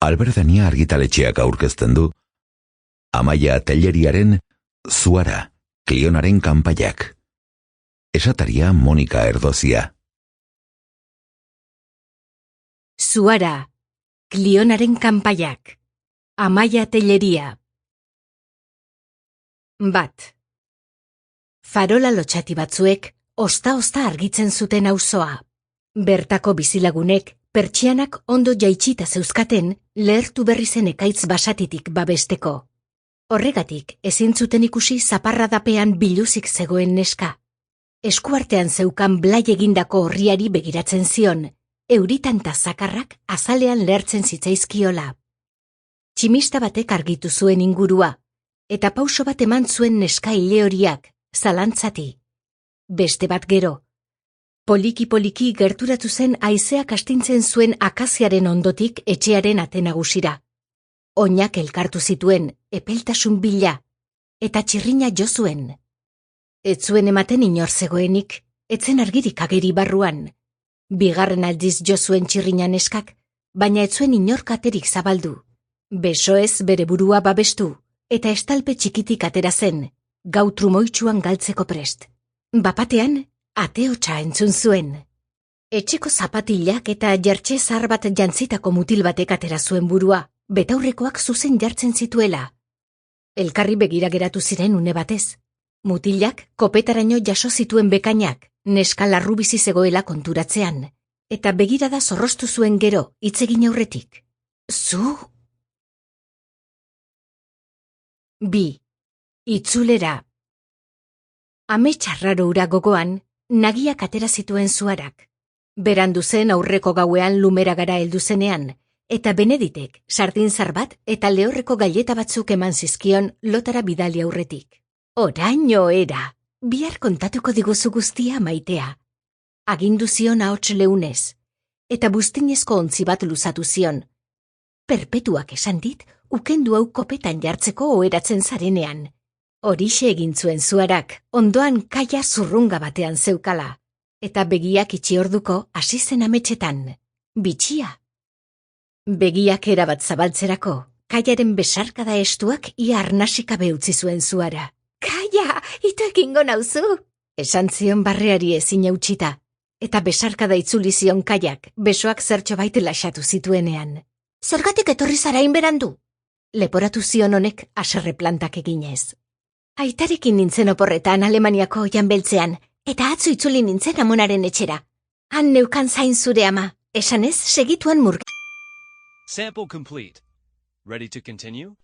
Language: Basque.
Alberdania argitaletxeak aurkezten du Amaia Telleriaren Zuara, Klionaren kanpaiak. Esataria Monika Erdozia. Zuara, Klionaren kanpaiak. Amaia Telleria. 1. Farola lotxati batzuek osta-osta argitzen zuten auzoa. Bertako bizilagunek pertsianak ondo jaitsita zeuzkaten lehertu berri zen ekaitz basatitik babesteko. Horregatik ezin zuten ikusi zaparradapean biluzik zegoen neska. Eskuartean zeukan blai egindako orriari begiratzen zion, euritan ta zakarrak azalean lehertzen zitzaizkiola. Tximista batek argitu zuen ingurua, eta pauso bat eman zuen neska ile horiak, zalantzati. Beste bat gero. Poliki-poliki gerturatu zen haizeak astintzen zuen akaziaren ondotik etxearen ate nagusira. Oinak elkartu zituen, epeltasun bila, eta txirrina jo zuen. Ez zuen ematen inor zegoenik, etzen argirik ageri barruan. Bigarren aldiz jo zuen txirrina neskak, baina ez zuen inorkaterik zabaldu. Besoez bere burua babestu, eta estalpe txikitik atera zen, gau trumoitsuan galtzeko prest. Bapatean, ateotxa entzun zuen. Etxeko zapatilak eta jertxe zahar bat jantzitako mutil batek atera zuen burua, betaurrekoak zuzen jartzen zituela. Elkarri begira geratu ziren une batez. Mutilak kopetaraino jaso zituen bekainak, neska larru bizi zegoela konturatzean, eta begirada zorroztu zuen gero, hitz egin aurretik. Zu? 2. Itzulera. Amets arraro hura gogoan, nagiak atera zituen Zuarak. Berandu zen aurreko gauean lumera gara heldu zenean, eta Beneditek sardinzar bat eta lehorreko gaileta batzuk eman zizkion lotara bidali aurretik. Oraino era, bihar kontatuko diguzu guztia maitea. Agindu zion ahots leunez, eta buztinezko ontzi bat luzatu zion. Perpetuak esan dit, ukendu hau kopetan jartzeko oheratzen zarenean. Horixe egin zuen Zuarak, ondoan kaia zurrunga batean zeukala, eta begiak itxi orduko hasi zen ametsetan. Bitxia. Begiak erabat zabaltzerako, kaiaren besarkada estuak ia arnasikabe utzi zuen Zuara. Kaia, ito egingo nauzu! Esan zion barreari ezin eutxita, eta besarkada itzuli zion kaiak, besoak zertxo bait laxatu zituenean. Zergatik etorri zarain berandu? Leporatu zion honek haserre plantak eginez. Aitarekin nintzen oporretan Alemaniako oian beltzean, eta atzo itzuli nintzen amonaren etxera. Han neukan zain zure ama, esanez segituan murg. Sample complete. Ready to continue?